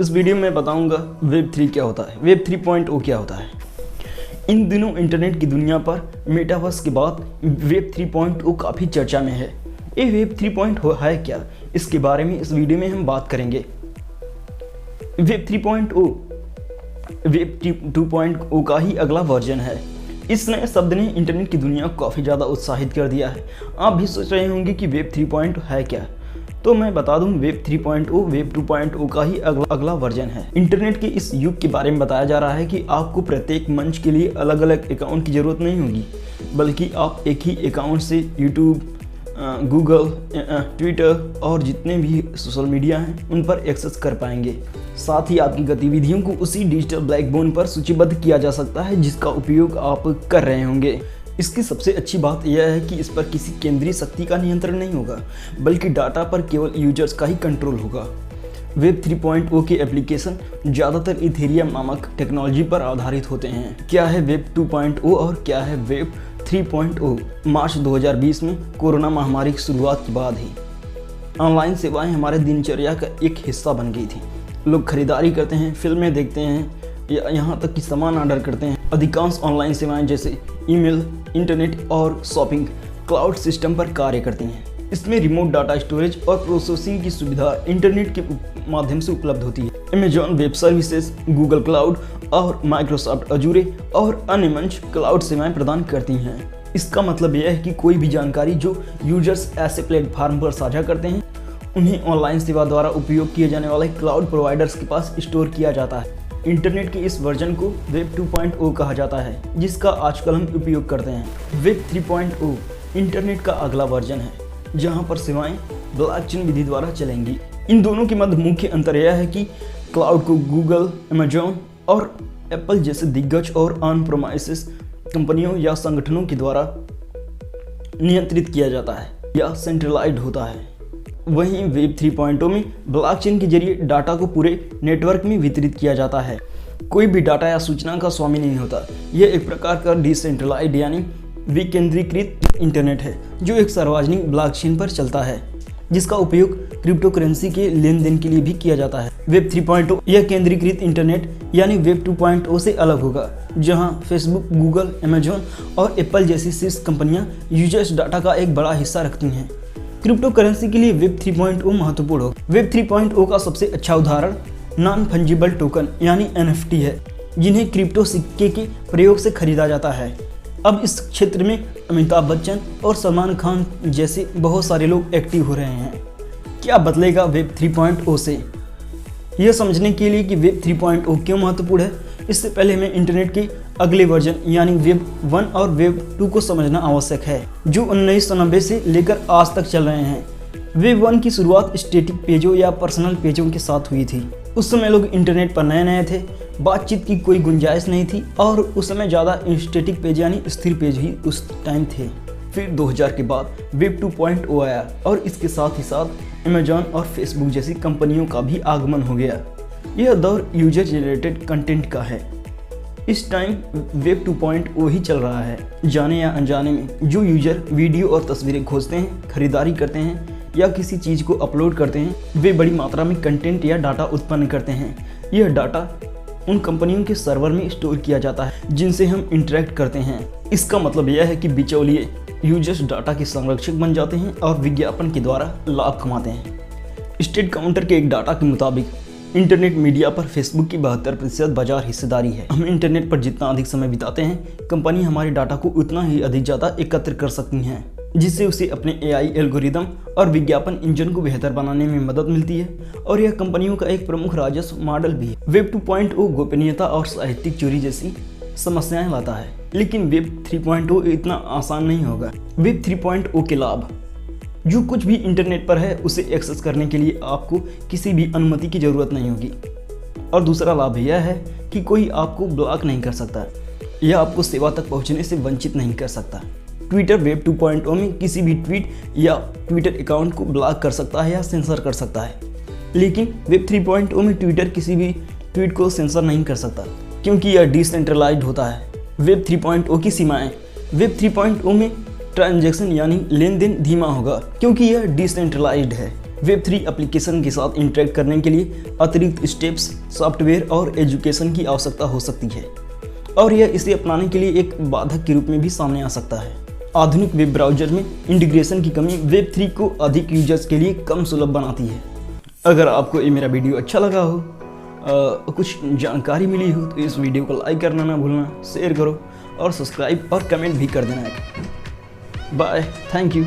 इस वीडियो में बताऊंगा वेब 3 क्या होता है, वेब 3.0 क्या होता है। इन दिनों इंटरनेट की दुनिया पर मेटावर्स के बाद वेब 3.0 काफ़ी चर्चा में है। ये वेब 3.0 है क्या, इसके बारे में इस वीडियो में हम बात करेंगे। वेब 3.0 वेब 2.0 का ही अगला वर्जन है। इस नए शब्द ने इंटरनेट की दुनिया को काफ़ी ज़्यादा उत्साहित कर दिया है। आप भी सोच रहे होंगे कि वेब 3.0 है क्या, तो मैं बता दूं वेब 3.0 वेब 2.0 का ही अगला वर्जन है। इंटरनेट के इस युग के बारे में बताया जा रहा है कि आपको प्रत्येक मंच के लिए अलग अलग अकाउंट की ज़रूरत नहीं होगी, बल्कि आप एक ही अकाउंट से यूट्यूब, गूगल, ट्विटर और जितने भी सोशल मीडिया हैं उन पर एक्सेस कर पाएंगे। साथ ही आपकी गतिविधियों को उसी डिजिटल ब्लैकबोर्ड पर सूचीबद्ध किया जा सकता है जिसका उपयोग आप कर रहे होंगे। इसकी सबसे अच्छी बात यह है कि इस पर किसी केंद्रीय शक्ति का नियंत्रण नहीं होगा, बल्कि डाटा पर केवल यूजर्स का ही कंट्रोल होगा। वेब 3.0 के एप्लीकेशन ज़्यादातर इथेरियम नामक टेक्नोलॉजी पर आधारित होते हैं। क्या है वेब 2.0 और क्या है वेब 3.0? मार्च 2020 में कोरोना महामारी की शुरुआत के बाद ही ऑनलाइन सेवाएं हमारे दिनचर्या का एक हिस्सा बन गई थी। लोग खरीदारी करते हैं, फिल्में देखते हैं या यहाँ तक कि सामान ऑर्डर करते हैं। अधिकांश ऑनलाइन सेवाएं जैसे ईमेल, इंटरनेट और शॉपिंग क्लाउड सिस्टम पर कार्य करती हैं। इसमें रिमोट डाटा स्टोरेज और प्रोसेसिंग की सुविधा इंटरनेट के माध्यम से उपलब्ध होती है। Amazon web services, Google cloud और माइक्रोसॉफ्ट अजूरे और अन्य मंच क्लाउड सेवाएं प्रदान करती हैं। इसका मतलब यह है कि कोई भी जानकारी जो यूजर्स ऐसे प्लेटफार्म पर साझा करते हैं उन्हें ऑनलाइन सेवा द्वारा उपयोग किए जाने वाले क्लाउड प्रोवाइडर्स के पास स्टोर किया जाता है। इंटरनेट के इस वर्जन को वेब 2.0 कहा जाता है, जिसका आजकल हम उपयोग करते हैं। वेब 3.0 इंटरनेट का अगला वर्जन है, जहां पर सेवाएं ब्लॉकचेन विधि द्वारा चलेंगी। इन दोनों के मध्य मुख्य अंतर यह है कि क्लाउड को गूगल, अमेजॉन और एप्पल जैसे दिग्गज और ऑन प्रोमाइसेस कंपनियों या संगठनों के द्वारा नियंत्रित किया जाता है या सेंट्रलाइज्ड होता है। वहीं वेब 3.0 में ब्लॉकचेन के जरिए डाटा को पूरे नेटवर्क में वितरित किया जाता है। कोई भी डाटा या सूचना का स्वामी नहीं होता। यह एक प्रकार का डिसेंट्रलाइज्ड यानी विकेंद्रीकृत इंटरनेट है, जो एक सार्वजनिक ब्लॉकचेन पर चलता है, जिसका उपयोग क्रिप्टो करेंसी के लेन देन के लिए भी किया जाता है। वेब 3.0 यह केंद्रीकृत इंटरनेट यानी वेब 2.0 से अलग होगा, जहां फेसबुक, गूगल, अमेजॉन और एप्पल जैसी शीर्ष कंपनियां यूजर्स डाटा का एक बड़ा हिस्सा रखती हैं। क्रिप्टो करेंसी के लिए वेब 3.0 महत्वपूर्ण होगा। वेब 3.0 का सबसे अच्छा उदाहरण नॉन फंजिबल टोकन यानी NFT है, जिन्हें क्रिप्टो सिक्के के प्रयोग से खरीदा जाता है। अब इस क्षेत्र में अमिताभ बच्चन और सलमान खान जैसे बहुत सारे लोग एक्टिव हो रहे हैं। क्या बदलेगा वेब 3.0 से? यह समझने के लिए कि वेब 3.0 क्यों महत्वपूर्ण है, इससे पहले हमें इंटरनेट के अगले वर्जन यानी वेब 1 और वेब 2 को समझना आवश्यक है, जो 1990 से लेकर आज तक चल रहे हैं। वेब 1 की शुरुआत स्टैटिक पेजों या पर्सनल पेजों के साथ हुई थी। उस समय लोग इंटरनेट पर नए थे, बातचीत की कोई गुंजाइश नहीं थी और उस समय ज़्यादा स्टैटिक पेज यानी स्थिर पेज ही उस टाइम थे। फिर 2000 के बाद वेब 2.0 आया और इसके साथ ही साथ अमेजॉन और फेसबुक जैसी कंपनियों का भी आगमन हो गया। यह दौर यूजर जनरेटेड कंटेंट का है। इस टाइम वेब 2.0 ही चल रहा है। जाने या अनजाने में जो यूजर वीडियो और तस्वीरें खोजते हैं, खरीदारी करते हैं या किसी चीज़ को अपलोड करते हैं, वे बड़ी मात्रा में कंटेंट या डाटा उत्पन्न करते हैं। यह डाटा उन कंपनियों के सर्वर में स्टोर किया जाता है जिनसे हम इंटरेक्ट करते हैं। इसका मतलब यह है कि बिचौलिए यूजर्स डाटा के संरक्षक बन जाते हैं और विज्ञापन के द्वारा लाभ कमाते हैं। स्टेट काउंटर के एक डाटा के मुताबिक इंटरनेट मीडिया पर फेसबुक की 72% बाजार हिस्सेदारी है। हम इंटरनेट पर जितना अधिक समय बिताते हैं, कंपनी हमारे डाटा को उतना ही अधिक ज़्यादा एकत्र कर सकती हैं, जिससे उसे अपने AI एल्गोरिदम और विज्ञापन इंजन को बेहतर बनाने में मदद मिलती है और यह कंपनियों का एक प्रमुख राजस्व मॉडल भी है। वेब 2.0 गोपनीयता और साहित्यिक चोरी जैसी समस्याएं लाता है, लेकिन वेब 3.0 इतना आसान नहीं होगा। वेब 3.0 के लाभ: जो कुछ भी इंटरनेट पर है उसे एक्सेस करने के लिए आपको किसी भी अनुमति की ज़रूरत नहीं होगी। और दूसरा लाभ यह है कि कोई आपको ब्लॉक नहीं कर सकता या आपको सेवा तक पहुंचने से वंचित नहीं कर सकता। ट्विटर वेब 2.0 में किसी भी ट्वीट या ट्विटर अकाउंट को ब्लॉक कर सकता है या सेंसर कर सकता है, लेकिन वेब 3.0 में ट्विटर किसी भी ट्वीट को सेंसर नहीं कर सकता, क्योंकि यह डिसेंट्रलाइज्ड होता है। वेब 3.0 की सीमाएं: वेब 3.0 में ट्रांजैक्शन यानी लेन देन धीमा होगा क्योंकि यह डिसेंट्रलाइज्ड है। वेब 3 एप्लीकेशन के साथ इंटरेक्ट करने के लिए अतिरिक्त स्टेप्स, सॉफ्टवेयर और एजुकेशन की आवश्यकता हो सकती है और यह इसे अपनाने के लिए एक बाधक के रूप में भी सामने आ सकता है। आधुनिक वेब ब्राउज़र में इंटीग्रेशन की कमी वेब 3 को अधिक यूजर्स के लिए कम सुलभ बनाती है। अगर आपको ये मेरा वीडियो अच्छा लगा हो, कुछ जानकारी मिली हो, तो इस वीडियो को लाइक करना ना भूलना, शेयर करो और सब्सक्राइब और कमेंट भी कर देना। Bye, thank you.